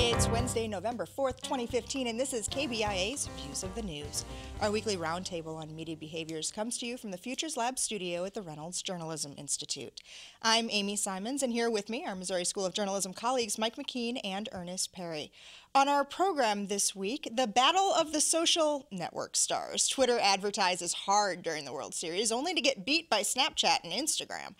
It's Wednesday, November 4th, 2015, and this is KBIA's Views of the News. Our weekly roundtable on media behaviors comes to you from the Futures Lab studio at the Reynolds Journalism Institute. I'm Amy Simons, and here with me are Missouri School of Journalism colleagues Mike McKean and Earnest Perry. On our program this week, the battle of the social network stars. Twitter advertises hard during the World Series, only to get beat by Snapchat and Instagram.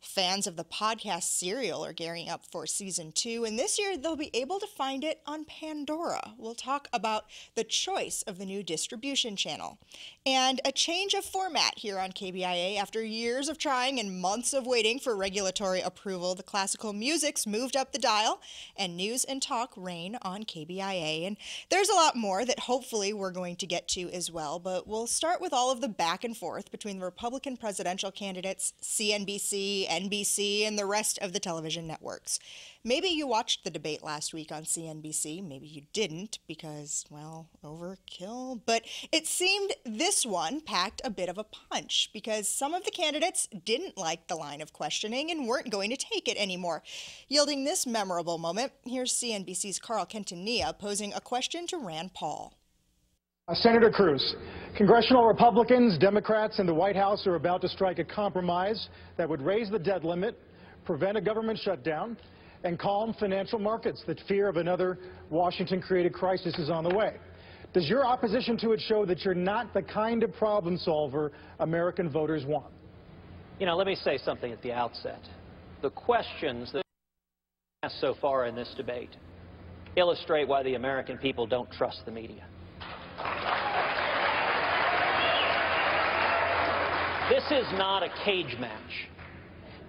Fans of the podcast Serial are gearing up for Season 2, and this year they'll be able to find it on Pandora. We'll talk about the choice of the new distribution channel. And a change of format here on KBIA. After years of trying and months of waiting for regulatory approval, the classical music's moved up the dial, and news and talk reign on KBIA. And there's a lot more that hopefully we're going to get to as well, but we'll start with all of the back and forth between the Republican presidential candidates, CNBC, NBC, and the rest of the television networks. Maybe you watched the debate last week on CNBC. Maybe you didn't because, well, overkill. But it seemed this one packed a bit of a punch because some of the candidates didn't like the line of questioning and weren't going to take it anymore. Yielding this memorable moment, here's CNBC's Carl Quintanilla posing a question to Rand Paul. Senator Cruz, congressional Republicans, Democrats, and the White House are about to strike a compromise that would raise the debt limit, prevent a government shutdown, and calm financial markets. The fear of another Washington-created crisis is on the way. Does your opposition to it show that you're not the kind of problem solver American voters want? You know, let me say something at the outset. The questions that asked so far in this debate illustrate why the American people don't trust the media. This is not a cage match.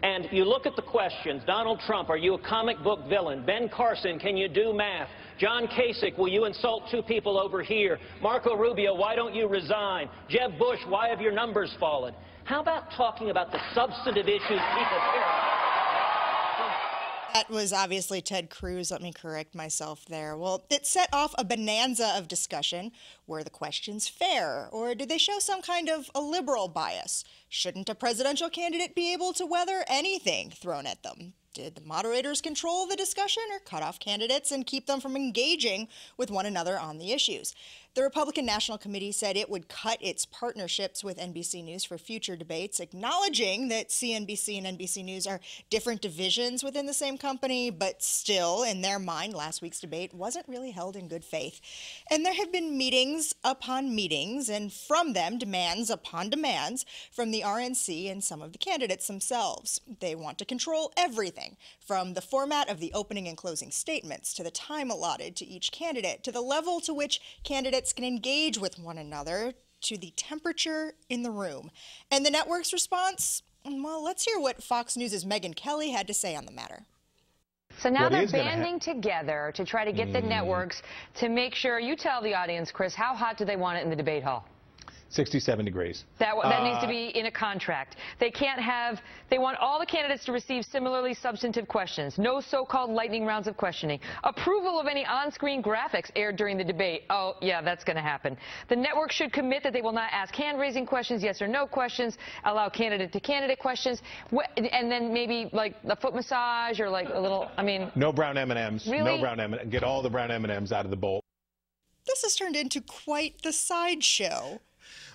And you look at the questions. Donald Trump, are you a comic book villain? Ben Carson, can you do math? John Kasich, will you insult two people over here? Marco Rubio, why don't you resign? Jeb Bush, why have your numbers fallen? How about talking about the substantive issues people care about? That was obviously Ted Cruz. Let me correct myself there. Well, it set off a bonanza of discussion. Were the questions fair, or did they show some kind of a liberal bias? Shouldn't a presidential candidate be able to weather anything thrown at them? Did the moderators control the discussion or cut off candidates and keep them from engaging with one another on the issues? The Republican National Committee said it would cut its partnerships with NBC News for future debates, acknowledging that CNBC and NBC News are different divisions within the same company, but still, in their mind, last week's debate wasn't really held in good faith. And there have been meetings upon meetings, and from them, demands upon demands from the RNC and some of the candidates themselves. They want to control everything, from the format of the opening and closing statements, to the time allotted to each candidate, to the level to which candidates can engage with one another, to the temperature in the room. And the network's response? Well, let's hear what Fox News' Megyn Kelly had to say on the matter. So now they're banding together to try to get the networks to make sure, you tell the audience, Chris, how hot do they want it in the debate hall? 67 degrees. That needs to be in a contract. They can't have, they want all the candidates to receive similarly substantive questions. No so-called lightning rounds of questioning. Approval of any on-screen graphics aired during the debate. Oh, yeah, that's going to happen. The network should commit that they will not ask hand-raising questions, yes or no questions, allow candidate-to-candidate questions, and then maybe like a foot massage or like a little, I mean... No brown M&Ms. Really? No brown M&Ms. Get all the brown M&Ms out of the bowl. This has turned into quite the sideshow.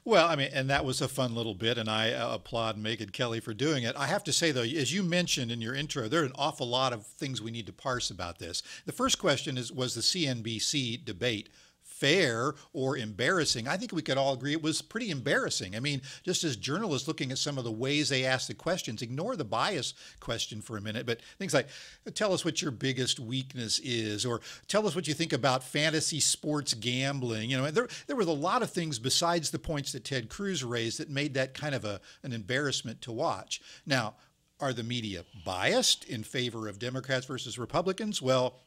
Well, I mean, and that was a fun little bit, and I applaud Megyn Kelly for doing it. I have to say, though, as you mentioned in your intro, there are an awful lot of things we need to parse about this. The first question was the CNBC debate fair or embarrassing? I think we could all agree it was pretty embarrassing. I mean, just as journalists looking at some of the ways they ask the questions, ignore the bias question for a minute, but things like, tell us what your biggest weakness is, or tell us what you think about fantasy sports gambling. You know, there were a lot of things besides the points that Ted Cruz raised that made that kind of an embarrassment to watch. Now, are the media biased in favor of Democrats versus Republicans? Well,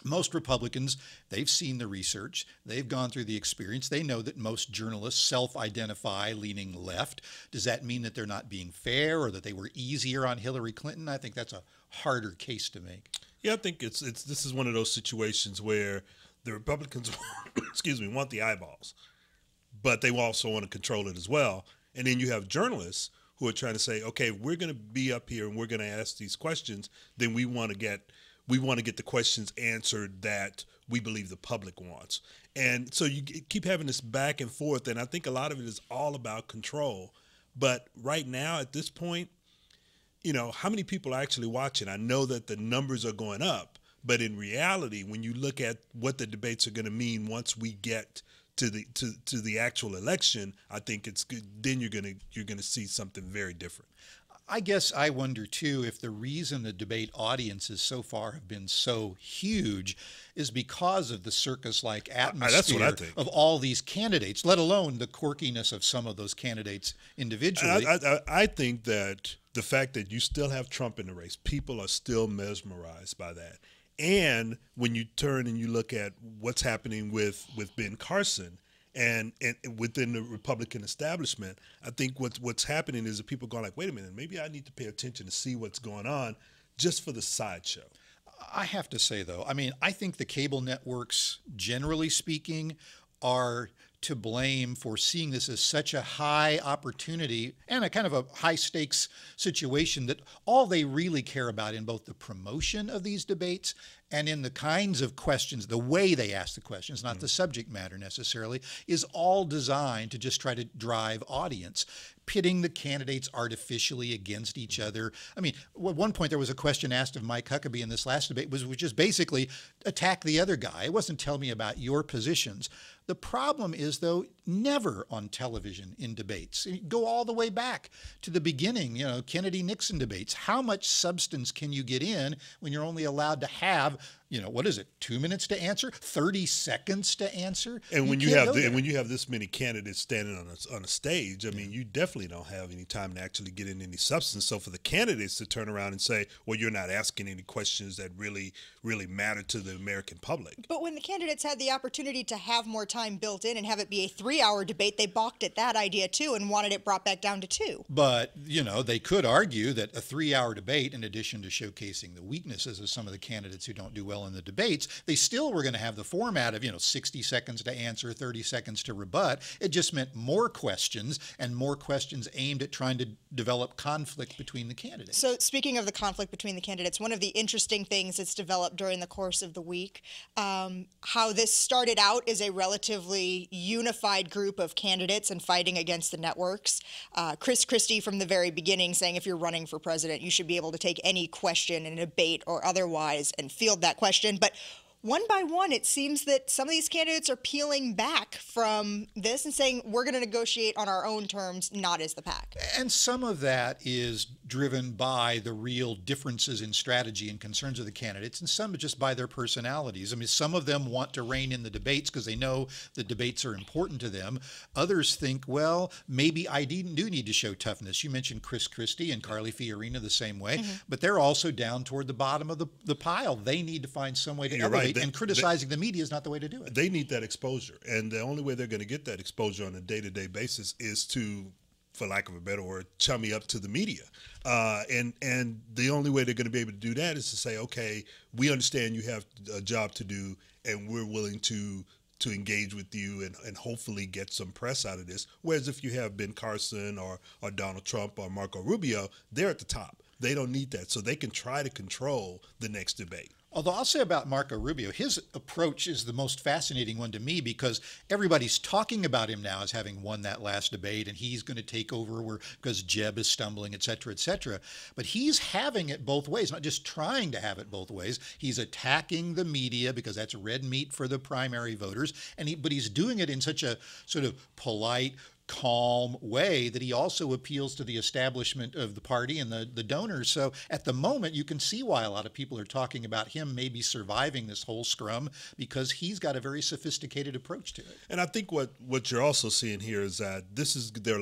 most Republicans, they've seen the research, they've gone through the experience, they know that most journalists self-identify leaning left. Does that mean that they're not being fair or that they were easier on Hillary Clinton? I think that's a harder case to make. Yeah, I think this is one of those situations where the Republicans, excuse me, want the eyeballs, but they also want to control it as well. And then you have journalists who are trying to say, okay, we're going to be up here and we're going to ask these questions, then we want to get we want to get the questions answered that we believe the public wants. And so you keep having this back and forth, and I think a lot of it is all about control. But right now, at this point, you know, how many people are actually watching? I know that the numbers are going up, but in reality, when you look at what the debates are going to mean once we get to the actual election, I think it's good. Then you're gonna see something very different. I guess I wonder, too, if the reason the debate audiences so far have been so huge is because of the circus-like atmosphere that's what I think. of all these candidates, let alone the quirkiness of some of those candidates individually. I think that the fact that you still have Trump in the race, people are still mesmerized by that. And when you turn and you look at what's happening with Ben Carson, and within the Republican establishment, I think what's happening is that people are going like, wait a minute, maybe I need to pay attention to see what's going on just for the sideshow. I have to say, though, I mean, I think the cable networks, generally speaking, are to blame for seeing this as such a high opportunity and a kind of a high stakes situation that all they really care about in both the promotion of these debates and in the kinds of questions, the way they ask the questions, not the subject matter necessarily, is all designed to just try to drive audience, pitting the candidates artificially against each other. I mean, at one point there was a question asked of Mike Huckabee in this last debate, which is basically attack the other guy. It wasn't tell me about your positions. The problem is, though, never on television in debates. Go all the way back to the beginning, you know, Kennedy-Nixon debates. How much substance can you get in when you're only allowed to have, you know, what is it, 2 minutes to answer, 30 seconds to answer? And when you have this many candidates standing on a stage, I mean, you definitely don't have any time to actually get in any substance. So for the candidates to turn around and say, well, you're not asking any questions that really matter to the American public. But when the candidates had the opportunity to have more time built in and have it be a 3-hour debate, they balked at that idea too and wanted it brought back down to 2. But, you know, they could argue that a 3-hour debate, in addition to showcasing the weaknesses of some of the candidates who don't do well in the debates, they still were going to have the format of, you know, 60 seconds to answer, 30 seconds to rebut. It just meant more questions and more questions aimed at trying to develop conflict between the candidates. So speaking of the conflict between the candidates, one of the interesting things that's developed during the course of the week, how this started out as a relatively unified group of candidates and fighting against the networks. Chris Christie from the very beginning saying if you're running for president, you should be able to take any question in a debate or otherwise and field that question. But one by one, it seems that some of these candidates are peeling back from this and saying we're going to negotiate on our own terms, not as the pack. And some of that is driven by the real differences in strategy and concerns of the candidates, and some just by their personalities. I mean, some of them want to rein in the debates because they know the debates are important to them. Others think, well, maybe I do need to show toughness. You mentioned Chris Christie and Carly Fiorina the same way, but they're also down toward the bottom of the pile. They need to find some way to elevate, and criticizing the media is not the way to do it. They need that exposure, and the only way they're going to get that exposure on a day-to-day basis is to, for lack of a better word, chummy up to the media. And the only way they're going to be able to do that is to say, okay, we understand you have a job to do, and we're willing to engage with you and hopefully get some press out of this. Whereas if you have Ben Carson or Donald Trump or Marco Rubio, they're at the top. They don't need that, so they can try to control the next debate. Although I'll say about Marco Rubio, his approach is the most fascinating one to me because everybody's talking about him now as having won that last debate and he's going to take over because Jeb is stumbling, et cetera, et cetera. But he's having it both ways, not just trying to have it both ways. He's attacking the media because that's red meat for the primary voters, but he's doing it in such a sort of polite, calm way that he also appeals to the establishment of the party and the donors. So at the moment, you can see why a lot of people are talking about him maybe surviving this whole scrum because he's got a very sophisticated approach to it. And I think what you're also seeing here is that this is the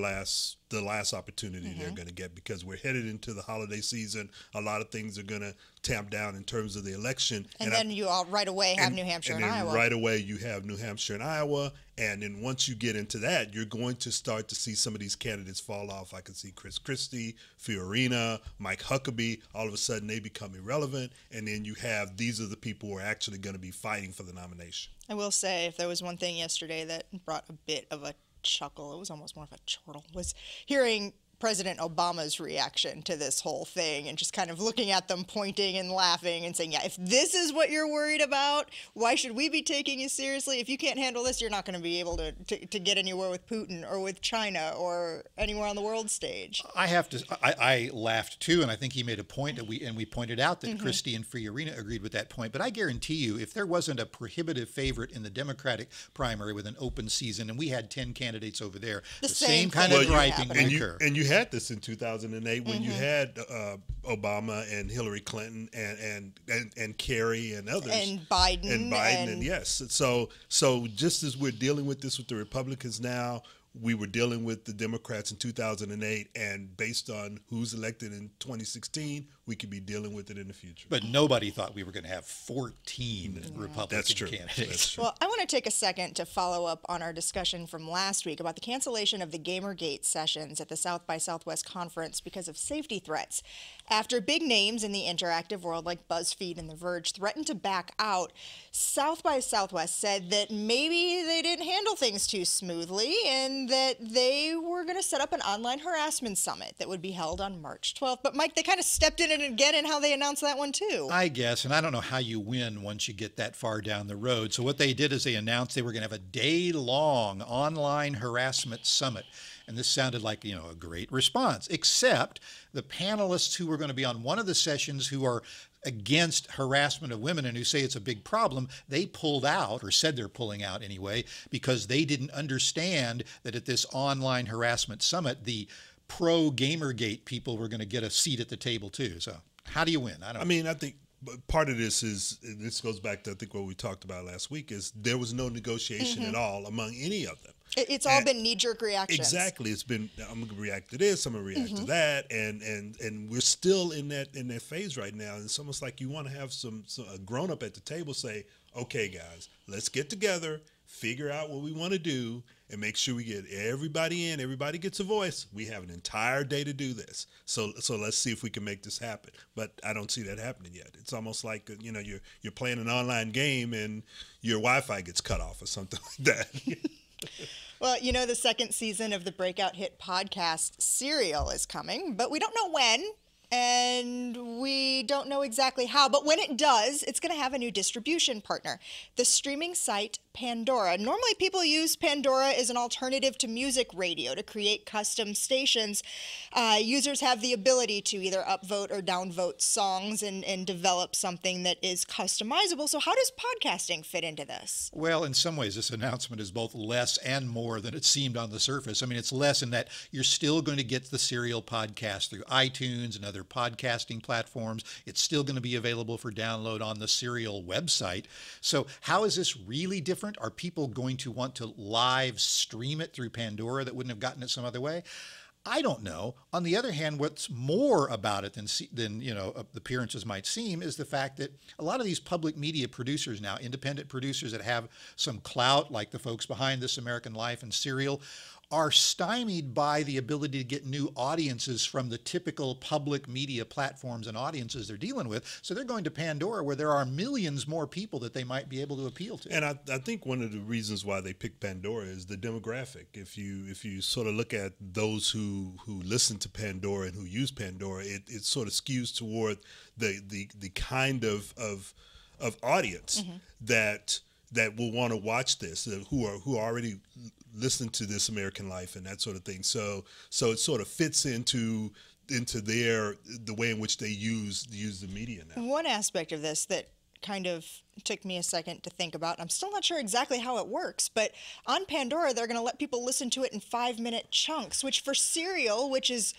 last opportunity they're going to get because we're headed into the holiday season. A lot of things are going to tamp down in terms of the election. And then you all right away have New Hampshire and Iowa. Right away you have New Hampshire and Iowa. And then once you get into that, you're going to start to see some of these candidates fall off. I can see Chris Christie, Fiorina, Mike Huckabee. All of a sudden they become irrelevant. And then you have these are the people who are actually going to be fighting for the nomination. I will say if there was one thing yesterday that brought a bit of a chuckle, it was almost more of a chortle, was hearing President Obama's reaction to this whole thing and just kind of looking at them, pointing and laughing and saying, yeah, if this is what you're worried about, why should we be taking you seriously? If you can't handle this, you're not going to be able to get anywhere with Putin or with China or anywhere on the world stage. I laughed too, and I think he made a point that we pointed out that Christie and Free Arena agreed with that point. But I guarantee you, if there wasn't a prohibitive favorite in the Democratic primary with an open season and we had 10 candidates over there, the same kind of griping would occur. And you had this in 2008 when you had Obama and Hillary Clinton and Kerry and others. And Biden. And yes. So just as we're dealing with this with the Republicans now, we were dealing with the Democrats in 2008, and based on who's elected in 2016, we could be dealing with it in the future. But nobody thought we were going to have 14 Republican candidates. That's true. Well, I want to take a second to follow up on our discussion from last week about the cancellation of the Gamergate sessions at the South by Southwest conference because of safety threats. After big names in the interactive world like BuzzFeed and The Verge threatened to back out, South by Southwest said that maybe they didn't handle things too smoothly and that they were going to set up an online harassment summit that would be held on March 12th. But Mike, they kind of stepped in it again in how they announced that one too. I guess, and I don't know how you win once you get that far down the road. So what they did is they announced they were going to have a day-long online harassment summit. And this sounded like, a great response, except the panelists who were going to be on one of the sessions who are against harassment of women and who say it's a big problem, they pulled out, or said they're pulling out anyway, because they didn't understand that at this online harassment summit, the pro-Gamergate people were going to get a seat at the table too. So how do you win? I think part of this is, this goes back to, I think, what we talked about last week, is there was no negotiation at all among any of them. It's all been knee-jerk reactions. Exactly. It's been, I'm going to react to this, I'm going to react to that, and we're still in that phase right now. And it's almost like you want to have a grown-up at the table say, okay, guys, let's get together, figure out what we want to do, and make sure we get everybody in, everybody gets a voice. We have an entire day to do this. So let's see if we can make this happen. But I don't see that happening yet. It's almost like, you're playing an online game and your Wi-Fi gets cut off or something like that. Well, the second season of the breakout hit podcast Serial is coming, but we don't know when, and we don't know exactly how. But when it does, it's going to have a new distribution partner, the streaming site Pandora. Normally, people use Pandora as an alternative to music radio to create custom stations. Users have the ability to either upvote or downvote songs and develop something that is customizable. So how does podcasting fit into this? Well, in some ways, this announcement is both less and more than it seemed on the surface. I mean, it's less in that you're still going to get the Serial podcast through iTunes and other podcasting platforms. It's still going to be available for download on the Serial website. So how is this really different? Are people going to want to live stream it through Pandora that wouldn't have gotten it some other way? I don't know. On the other hand, what's more about it than the appearances might seem is the fact that a lot of these public media producers now, independent producers that have some clout, like the folks behind This American Life and Serial, are stymied by the ability to get new audiences from the typical public media platforms and audiences they're dealing with. So they're going to Pandora, where there are millions more people that they might be able to appeal to. And I think one of the reasons why they picked Pandora is the demographic. If you sort of look at those who listen to Pandora and who use Pandora, it sort of skews toward the kind of audience that will want to watch this, who are already listen to This American Life and that sort of thing. So it sort of fits into the way in which they use the media now. One aspect of this that kind of took me a second to think about, and I'm still not sure exactly how it works, but on Pandora, they're going to let people listen to it in 5-minute chunks, which for Serial, which is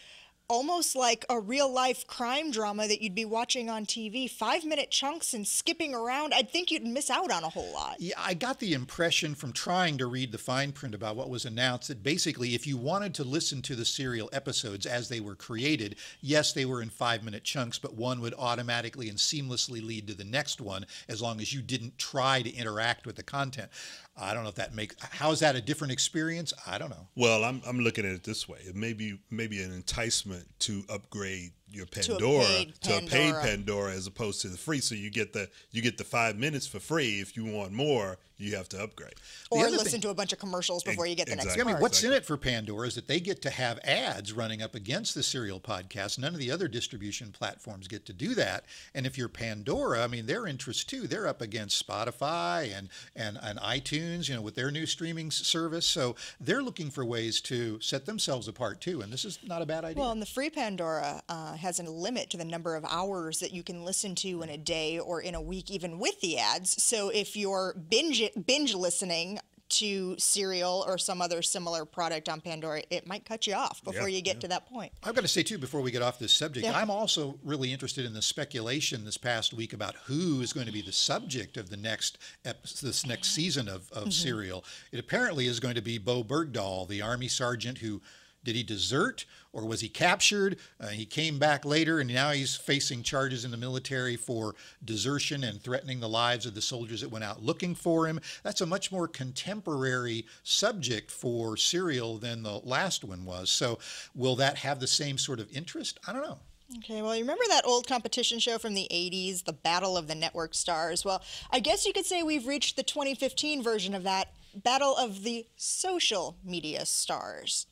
almost like a real-life crime drama that you'd be watching on TV, 5-minute chunks and skipping around, I'd think you'd miss out on a whole lot. Yeah, I got the impression from trying to read the fine print about what was announced that basically if you wanted to listen to the Serial episodes as they were created, yes, they were in 5-minute chunks, but one would automatically and seamlessly lead to the next one as long as you didn't try to interact with the content. I don't know if that how is that a different experience? I don't know. Well, I'm looking at it this way. It may be an enticement to upgrade Pandora to a paid Pandora as opposed to the free. So you get the 5 minutes for free. If you want more, you have to upgrade. Or listen to a bunch of commercials before you get the next part. I mean, what's in it for Pandora is that they get to have ads running up against the serial podcast. None of the other distribution platforms get to do that. And if you're Pandora, I mean, their interest too. They're up against Spotify and iTunes, you know, with their new streaming service. So they're looking for ways to set themselves apart too. And this is not a bad idea. Well, and the free Pandora has a limit to the number of hours that you can listen to in a day or in a week, even with the ads. So if you're binge listening to Serial or some other similar product on Pandora, it might cut you off before you get to that point. I've got to say, too, before we get off this subject, I'm also really interested in the speculation this past week about who is going to be the subject of this next season of Serial. It apparently is going to be Bo Bergdahl, the Army sergeant who... Did he desert or was he captured? He came back later and now he's facing charges in the military for desertion and threatening the lives of the soldiers that went out looking for him. That's a much more contemporary subject for Serial than the last one was. So will that have the same sort of interest? I don't know. Okay, well, you remember that old competition show from the 80s, The Battle of the Network Stars? Well, I guess you could say we've reached the 2015 version of that, Battle of the Social Media Stars.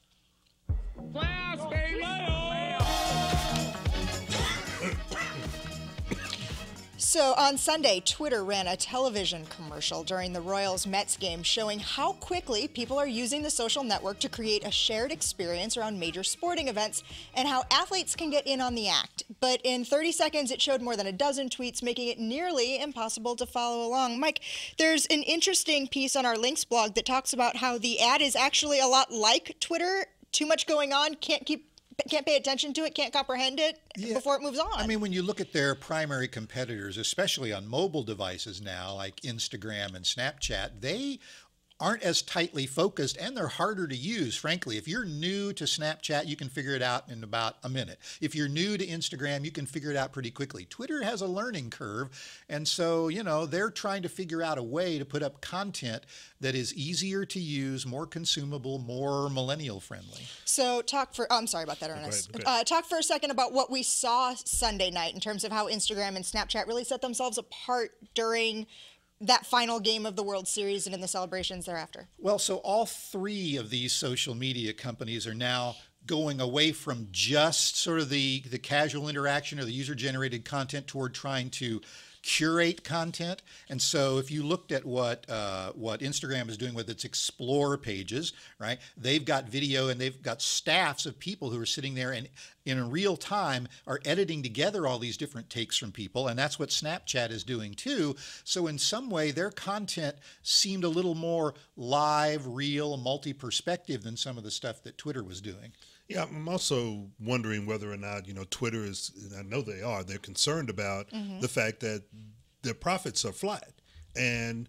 Playoffs, baby! So on Sunday, Twitter ran a television commercial during the Royals-Mets game showing how quickly people are using the social network to create a shared experience around major sporting events and how athletes can get in on the act. But in 30 seconds, it showed more than a dozen tweets, making it nearly impossible to follow along. Mike, there's an interesting piece on our Links blog that talks about how the ad is actually a lot like Twitter. Too much going on, can't pay attention to it, can't comprehend it before it moves on. I mean, when you look at their primary competitors, especially on mobile devices now, like Instagram and Snapchat, they aren't as tightly focused and they're harder to use, frankly. If you're new to Snapchat, you can figure it out in about a minute. If you're new to Instagram, you can figure it out pretty quickly. Twitter has a learning curve, and so, you know, they're trying to figure out a way to put up content that is easier to use, more consumable, more millennial friendly. So I'm sorry about that, Ernest. Talk for a second about what we saw Sunday night in terms of how Instagram and Snapchat really set themselves apart during that final game of the World Series and in the celebrations thereafter. Well, so all three of these social media companies are now going away from just sort of the casual interaction or the user-generated content toward trying to curate content. And so if you looked at what Instagram is doing with its Explore pages, right, they've got video and they've got staffs of people who are sitting there and in real time are editing together all these different takes from people. And that's what Snapchat is doing too. So in some way, their content seemed a little more live, real, multi-perspective than some of the stuff that Twitter was doing. Yeah, I'm also wondering whether or not, you know, Twitter is, and I know they're concerned about the fact that their profits are flat and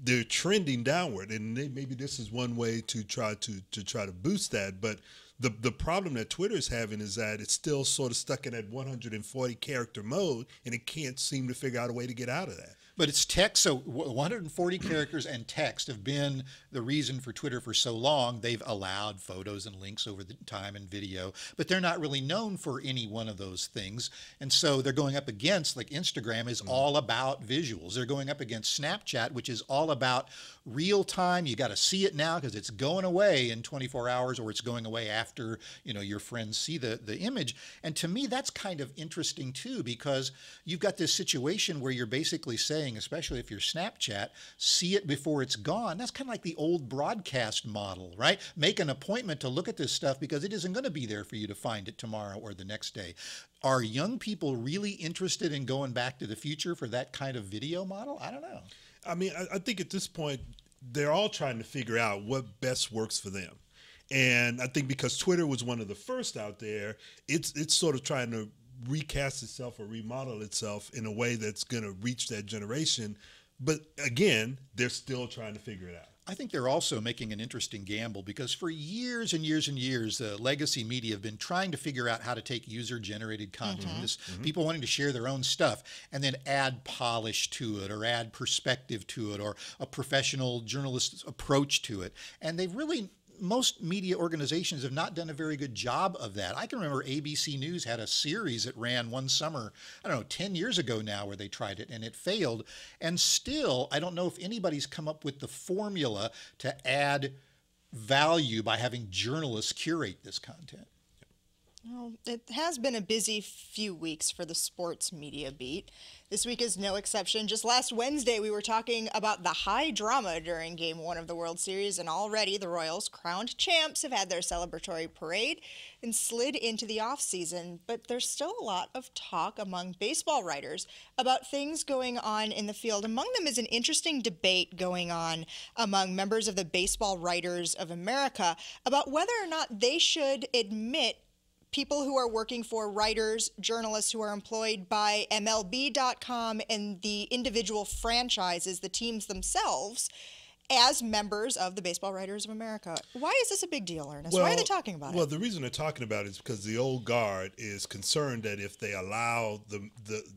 they're trending downward. And maybe this is one way to try to boost that. But the problem that Twitter is having is that it's still sort of stuck in that 140 character mode and it can't seem to figure out a way to get out of that. But it's text, so 140 characters and text have been the reason for Twitter for so long. They've allowed photos and links over the time and video, but they're not really known for any one of those things. And so they're going up against, like Instagram is all about visuals. They're going up against Snapchat, which is all about real time. You got to see it now because it's going away in 24 hours or it's going away after, you know, your friends see the image. And to me, that's kind of interesting too, because you've got this situation where you're basically saying, especially if you're Snapchat, see it before it's gone. That's kind of like the old broadcast model, right? Make an appointment to look at this stuff because it isn't going to be there for you to find it tomorrow or the next day. Are young people really interested in going back to the future for that kind of video model? I don't know. I mean, I think at this point, they're all trying to figure out what best works for them. And I think because Twitter was one of the first out there, it's sort of trying to recast itself or remodel itself in a way that's going to reach that generation. But again, they're still trying to figure it out. I think they're also making an interesting gamble because for years and years and years, the legacy media have been trying to figure out how to take user-generated content, people wanting to share their own stuff, and then add polish to it or add perspective to it or a professional journalist's approach to it. And they've really most media organizations have not done a very good job of that. I can remember ABC News had a series that ran one summer, I don't know, 10 years ago now, where they tried it and it failed. And still, I don't know if anybody's come up with the formula to add value by having journalists curate this content. Well, it has been a busy few weeks for the sports media beat. This week is no exception. Just last Wednesday, we were talking about the high drama during Game 1 of the World Series, and already the Royals, crowned champs, have had their celebratory parade and slid into the offseason. But there's still a lot of talk among baseball writers about things going on in the field. Among them is an interesting debate going on among members of the Baseball Writers of America about whether or not they should admit people who are working for writers, journalists who are employed by MLB.com and the individual franchises, the teams themselves, as members of the Baseball Writers of America. Why is this a big deal, Ernest? Why are they talking about it? Well, the reason they're talking about it is because the old guard is concerned that if they allow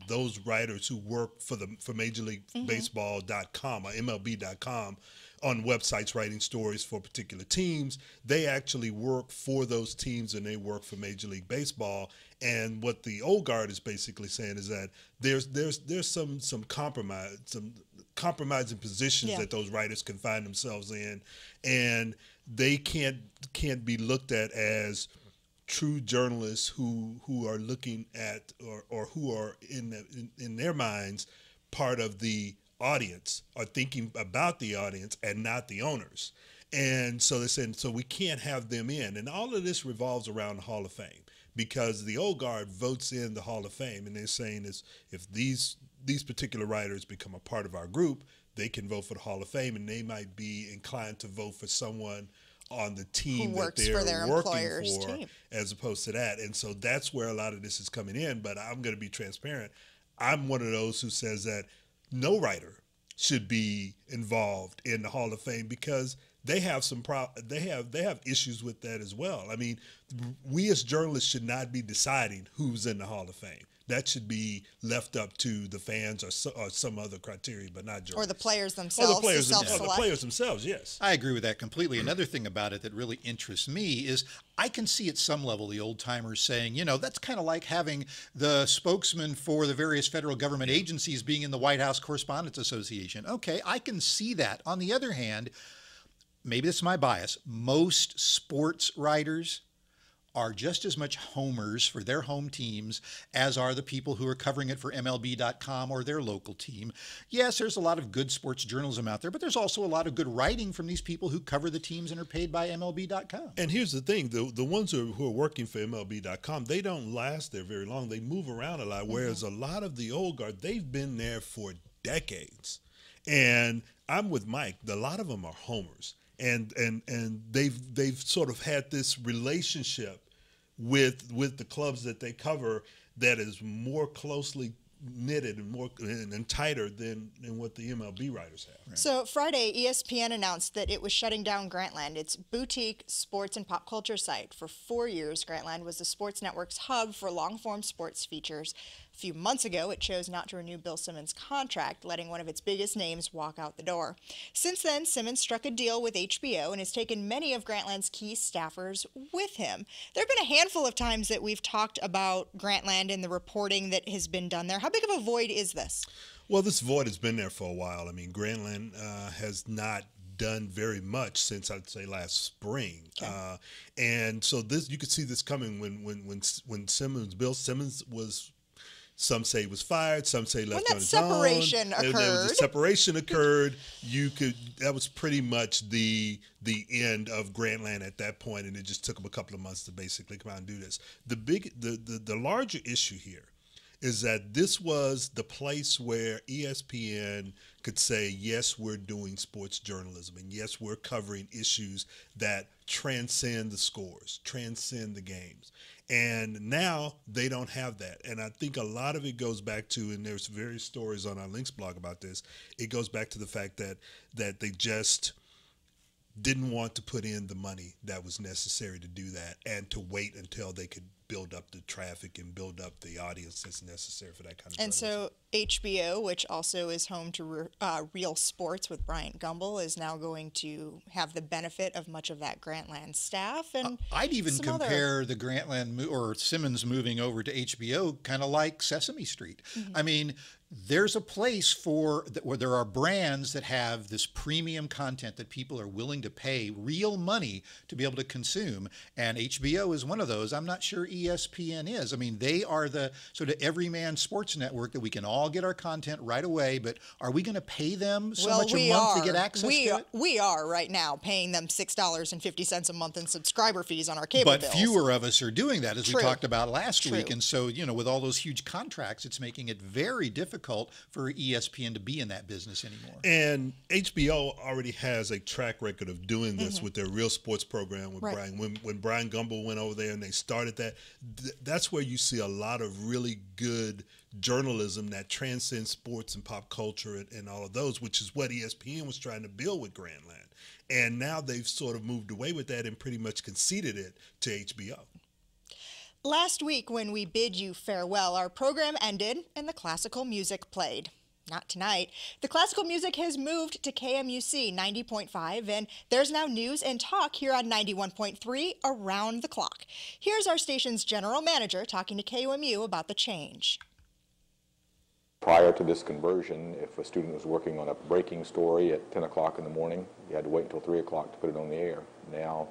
those writers who work for Major League Baseball.com or MLB.com on websites writing stories for particular teams, they actually work for those teams and they work for Major League Baseball. And what the old guard is basically saying is that there's some compromise, some compromising positions that those writers can find themselves in, and they can't be looked at as true journalists who are looking at or who are in their minds part of the audience, are thinking about the audience and not the owners. And so they said, so we can't have them in. And all of this revolves around the Hall of Fame, because the old guard votes in the Hall of Fame, and they're saying is if these particular writers become a part of our group, they can vote for the Hall of Fame, and they might be inclined to vote for someone on the team that they're working for, as opposed to that. And so that's where a lot of this is coming in. But I'm going to be transparent. I'm one of those who says that no writer should be involved in the Hall of Fame, because they have they have issues with that as well. I mean, we as journalists should not be deciding who's in the Hall of Fame. That should be left up to the fans or some other criteria, but not journalists. Or the players themselves. Or the players themselves, yes. I agree with that completely. Another thing about it that really interests me is I can see at some level the old-timers saying, you know, that's kind of like having the spokesman for the various federal government agencies being in the White House Correspondents Association. Okay, I can see that. On the other hand, maybe it's my bias, most sports writers are just as much homers for their home teams as are the people who are covering it for MLB.com or their local team. Yes, there's a lot of good sports journalism out there, but there's also a lot of good writing from these people who cover the teams and are paid by MLB.com. And here's the thing, the ones who are working for MLB.com, they don't last there very long. They move around a lot, whereas a lot of the old guard, they've been there for decades. And I'm with Mike, a lot of them are homers. And they've sort of had this relationship with the clubs that they cover that is more closely knitted and tighter than what the MLB writers have. Right. So Friday, ESPN announced that it was shutting down Grantland, its boutique sports and pop culture site. For 4 years, Grantland was the sports network's hub for long-form sports features. A few months ago, it chose not to renew Bill Simmons' contract, letting one of its biggest names walk out the door. Since then, Simmons struck a deal with HBO and has taken many of Grantland's key staffers with him. There have been a handful of times that we've talked about Grantland and the reporting that has been done there. How big of a void is this? Well, this void has been there for a while. I mean, Grantland has not done very much since, I'd say, last spring. Okay. And so this, you could see this coming when Bill Simmons was, some say was fired, some say left on his own. When the separation occurred, that was pretty much the end of Grantland at that point, and it just took them a couple of months to basically come out and do this. The larger issue here is that this was the place where ESPN could say, yes, we're doing sports journalism, and yes, we're covering issues that transcend the scores, transcend the games. And now they don't have that. And I think a lot of it goes back to, and there's various stories on our Links blog about this, it goes back to the fact that they just didn't want to put in the money that was necessary to do that and to wait until they could build up the traffic and build up the audience that's necessary for that kind of And journalism. so HBO, which also is home to Real Sports with Bryant Gumbel, is now going to have the benefit of much of that Grantland staff. And I'd even some compare the Grantland or Simmons moving over to HBO kind of like Sesame Street. I mean, there's a place for where there are brands that have this premium content that people are willing to pay real money to be able to consume, and HBO is one of those. I'm not sure ESPN is. I mean, they are the sort of everyman sports network that we can all get our content right away, but are we going to pay them so much a month to get access to it? We are right now paying them $6.50 a month in subscriber fees on our cable bills. But fewer of us are doing that, as we talked about last True. week. And so, you know, with all those huge contracts, it's making it very difficult for ESPN to be in that business anymore. And HBO already has a track record of doing this with their Real Sports program with Brian. When Brian Gumbel went over there and they started that, that's where you see a lot of really good journalism that transcends sports and pop culture and all of those, which is what ESPN was trying to build with Grantland. And now they've sort of moved away with that and pretty much conceded it to HBO. Last week, when we bid you farewell, our program ended and the classical music played. Not tonight. The classical music has moved to KMUC 90.5, and there's now news and talk here on 91.3 around the clock. Here's our station's general manager talking to KUMU about the change. Prior to this conversion, if a student was working on a breaking story at 10 o'clock in the morning, you had to wait until 3 o'clock to put it on the air. Now,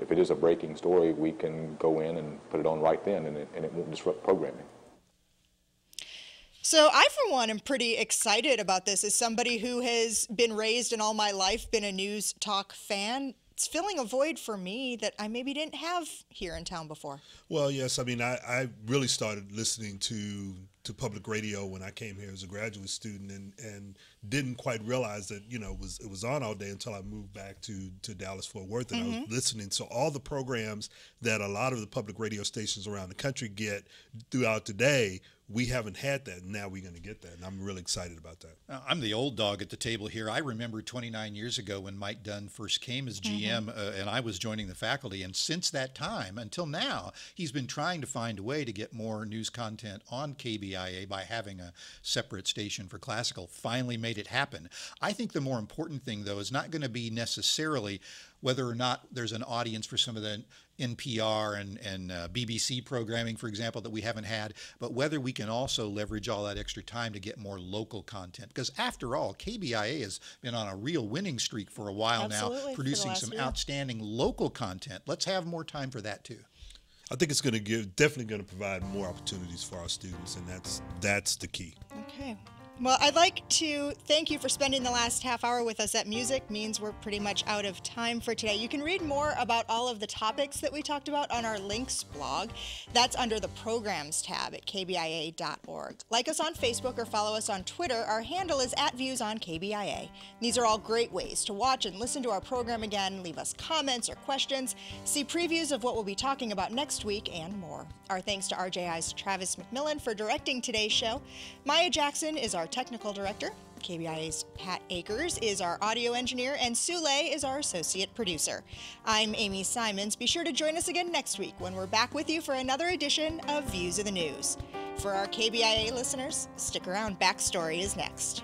if it is a breaking story, we can go in and put it on right then, and it won't disrupt programming. So I, for one, am pretty excited about this. As somebody who has been raised and all my life been a news talk fan, it's filling a void for me that I maybe didn't have here in town before. Well, yes. I mean, I really started listening to public radio when I came here as a graduate student, and didn't quite realize that, you know, it was on all day until I moved back to Dallas-Fort Worth, and I was listening. So all the programs that a lot of the public radio stations around the country get throughout the day, we haven't had that. Now we're going to get that, and I'm really excited about that. I'm the old dog at the table here. I remember 29 years ago when Mike Dunn first came as GM, and I was joining the faculty. And since that time until now, he's been trying to find a way to get more news content on KBIA by having a separate station for classical. Finally made it happen. I think the more important thing, though, is not going to be necessarily whether or not there's an audience for some of the NPR and BBC programming, for example, that we haven't had, but whether we can also leverage all that extra time to get more local content. Because after all, KBIA has been on a real winning streak for a while now, producing some outstanding local content. Let's have more time for that too. I think it's going to definitely going to provide more opportunities for our students, and that's the key. Okay. Well, I'd like to thank you for spending the last half hour with us. That music means we're pretty much out of time for today. You can read more about all of the topics that we talked about on our links blog. That's under the Programs tab at KBIA.org. Like us on Facebook or follow us on Twitter. Our handle is @ViewsOnKBIA. These are all great ways to watch and listen to our program again, leave us comments or questions, see previews of what we'll be talking about next week, and more. Our thanks to RJI's Travis McMillan for directing today's show. Maya Jackson is our technical director. KBIA's Pat Akers is our audio engineer, and Sule is our associate producer. I'm Amy Simons. Be sure to join us again next week when we're back with you for another edition of Views of the News. For our KBIA listeners, stick around. Backstory is next.